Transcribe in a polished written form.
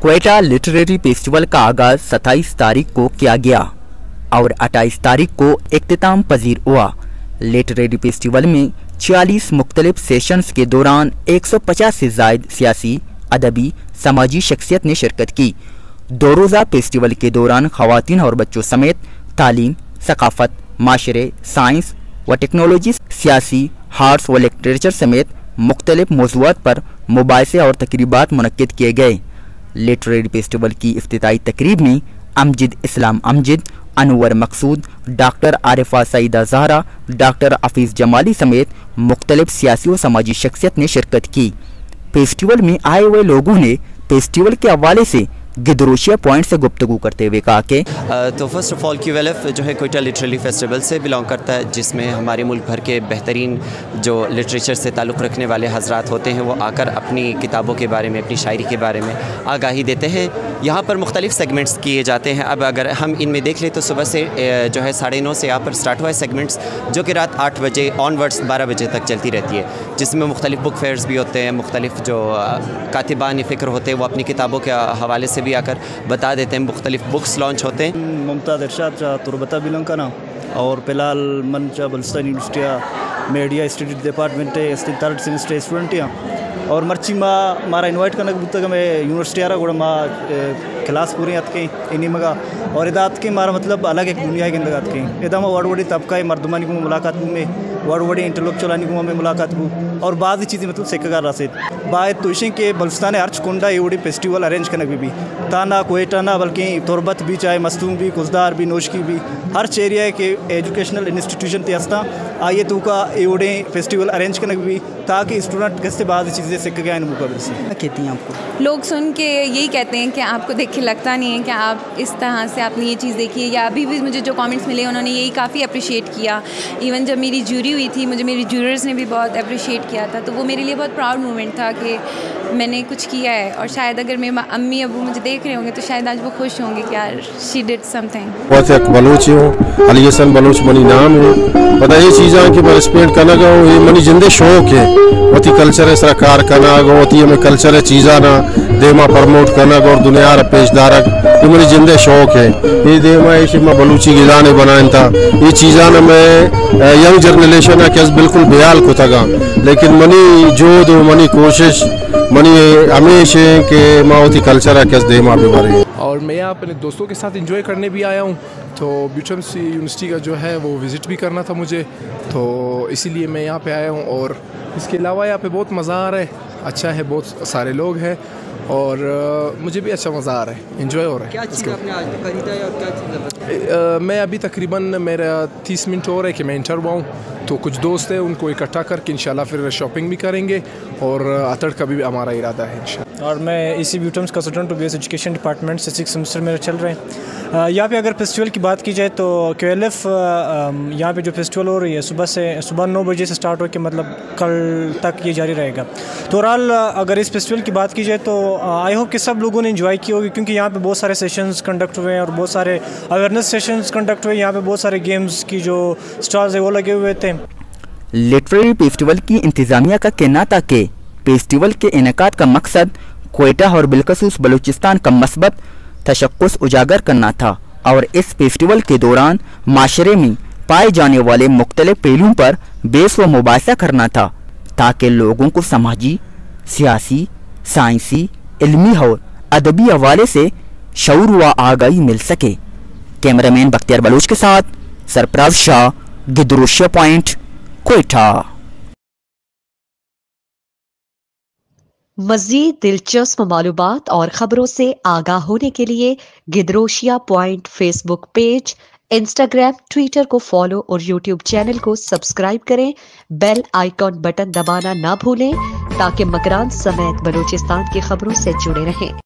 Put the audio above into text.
Quetta literary festival का आगाज 27 तारीख को किया गया और 28 तारीख को इख्तिताम पजीर हुआ। लिटरेरी फेस्टिवल में 46 मुख्तलिफ सेशंस के दौरान 150 से ज़ायद सियासी, अदबी, समाजी शख्सियत ने शिरकत की। 2 रोज़ा फेस्टिवल के दौरान ख़वातीन और बच्चों समेत तालीम, सकाफ़त, माशरे, साइंस व टेक्नोलॉजी, सियासी, आर्ट्स व लिटरेचर समेत मुख्तलिफ मौज़ूआत पर मुबाहिसे और तकरीबात मुनक्किद किए गए। लिटरेरी फेस्टिवल की इफ्तिताई तकरीब में अमजद इस्लाम अमजद, अनवर मकसूद, डॉक्टर आरिफा सईदा ज़हरा, डॉक्टर हफीज़ जमाली समेत मुख्तलिफ सियासी व समाजी शख्सियत ने शिरकत की। फेस्टिवल में आए हुए लोगों ने फेस्टिवल के हवाले से गिदरोशिया पॉइंट से गुफ्तगू करते हुए कहा कि तो फर्स्ट ऑफ़ ऑल QLF जो है क्वेटा लिटरेरी फेस्टिवल से बिलोंग करता है, जिसमें हमारे मुल्क भर के बेहतरीन जो लिटरेचर से ताल्लुक़ रखने वाले हज़रात होते हैं वो आकर अपनी किताबों के बारे में, अपनी शायरी के बारे में आगाही देते हैं। यहाँ पर मुख्तलिफ सेगमेंट्स किए जाते हैं। अब अगर हम इनमें देख लें तो सुबह से जो है 9:30 से यहाँ पर स्टार्ट हुआ है सेगमेंट्स, जो कि रात 8 बजे ऑनवर्ड्स 12 बजे तक चलती रहती है, जिसमें मुख्तलिफ बुक फेयर्स भी होते हैं। मुख्तलिफ जो कातिबान फ़िक्र होते हैं वो अपनी किताबों के हवाले से भी आकर बता देते हैं। मुख्तलिफ बुक्स लॉन्च होते हैं। मुमताज़ इरशाद तुरबता बिलोंग करना और फिलहाल मंचा बलस्तान university media institute department 3rd semester student और मर्ची मारा इन्वाइट करना बुतगा मैं यूनिवर्सिटी आ रहा मा क्लास पूरी आत के इन्हीं मगा और इदात के मारा मतलब अलग एक दुनिया के अंदर के इदा में वर्ड वडी तबका मर्दमानी को मुलाकात में वर्ड वडी इंटेलेक्चुअल को में मुलाकात को और बाज़ चीज़ें मतलब सेक्का रासिद बाय तुइशें के बलुस्तान अर्च कोंडा ये फेस्टिवल अरेंज करने भी ताना कोयटा ना बल्कि तुरबत भी चाहे मस्तूम भी कुजदार भी नोशकी भी हर एरिया के एजुकेशनल इंस्टीट्यूशन तेस्ता आइए तो का ये फेस्टिवल अरेंज करने भी ताकि स्टूडेंट कैसे बाज़ चीज़ें सीख गए मुकाबले से। कहती हैं आपको लोग सुन के यही कहते हैं कि आपको देख के लगता नहीं है कि आप इस तरह से आपने ये चीज़ देखी है, या अभी भी मुझे जो कमेंट्स मिले उन्होंने यही काफ़ी अप्रिशिएट किया। इवन जब मेरी जूरी हुई थी मुझे मेरी जूरर्स ने भी बहुत अप्रिशिएट किया था, तो वो मेरे लिए बहुत प्राउड मोमेंट था कि मैंने कुछ किया है। और शायद अगर मेरे अम्मी अबू मुझे देख रहे होंगे तो शायद आज वो खुश होंगे कि यार शी डिड समथिंग। बहुत एक बलूची हूँ, अली हसन बलूच मनी नाम है। पता ये चीज़ें कि मैं रिस्पेक्ट करना गो ये मनी जिंदे शौक है होती कल्चर है कार करना गो होती है कल्चर है चीज़ा ना देमा प्रमोट करना गो और दुनिया पेशदार ये मनी जिंदे शौक है। ये देमा ये मैं बलूची गिलाने बनाए था ये चीज़ा ना मैं यंग जनरेशन है कैसे बिल्कुल बेहाल को था, लेकिन मनी जो दो मनी कोशिश मनी हमेशा के माँ होती कल्चर है कैसे देमा भी भरे। और मैं यहाँ अपने दोस्तों के साथ एंजॉय करने भी आया हूँ, तो ब्यूटम्स यूनिवर्सिटी का जो है वो विज़िट भी करना था मुझे, तो इसीलिए मैं यहाँ पे आया हूँ। और इसके अलावा यहाँ पे बहुत मज़ा आ रहा है, अच्छा है, बहुत सारे लोग हैं और मुझे भी अच्छा मज़ा आ रहा है, एंजॉय हो रहा है। क्या चीज़ आपने आज खरीदा है और क्या चीज़? मैं अभी तकरीबन मेरा 30 मिनट हो रहा है कि मैं इंटर हुआ हूँ, तो कुछ दोस्त हैं उनको इकट्ठा करके इंशाल्लाह फिर शॉपिंग भी करेंगे और अतड़ का भी हमारा इरादा है इंशाल्लाह। और मैं इसी ब्यूटम्स का स्टूडेंट BS एजुकेशन डिपार्टमेंट से 6th सेमेस्टर मेरे चल रहे हैं। यहाँ पे अगर फेस्टिवल की बात की जाए तो QLF यहाँ पे जो फेस्टिवल हो रही है सुबह 9 बजे से स्टार्ट हो के मतलब कल तक ये जारी रहेगा। तो ओवरऑल अगर इस फेस्टिवल की बात की जाए तो आई होप कि सब लोगों ने एंजॉय की होगी, क्योंकि यहाँ पे बहुत सारे सेशंस कंडक्ट हुए हैं और बहुत सारे अवेयरनेस सेशंस कंडक्ट हुए। यहाँ पे बहुत सारे गेम्स की जो स्टॉल्स है वो लगे हुए थे। लिटरेरी फेस्टिवल की इंतज़ामिया का कहना था कि फेस्टिवल के इनेकाद का मकसद क्वेटा और बिलखसूस बलूचिस्तान का मस्बत तशक्कुस उजागर करना था और इस फेस्टिवल के दौरान माशरे में पाए जाने वाले मुख्तलिफ पहलुओं पर बेस व मुबाहिसा करना था, ताकि लोगों को समाजी, सियासी, साइंसी, इल्मी और अदबी हवाले से शऊर व आगाही मिल सके। कैमरामैन बख्तियार बलूच के साथ सरफराज शाह, गिदरोशिया पॉइंट, क्वेटा। मज़ीद दिलचस्प मालूमात और ख़बरों से आगाह होने के लिए गिदरोशिया point Facebook page, Instagram, Twitter को फॉलो और यूट्यूब चैनल को सब्सक्राइब करें। बेल आइकॉन बटन दबाना ना भूलें ताकि मकरान समेत बलूचिस्तान की खबरों से जुड़े रहें।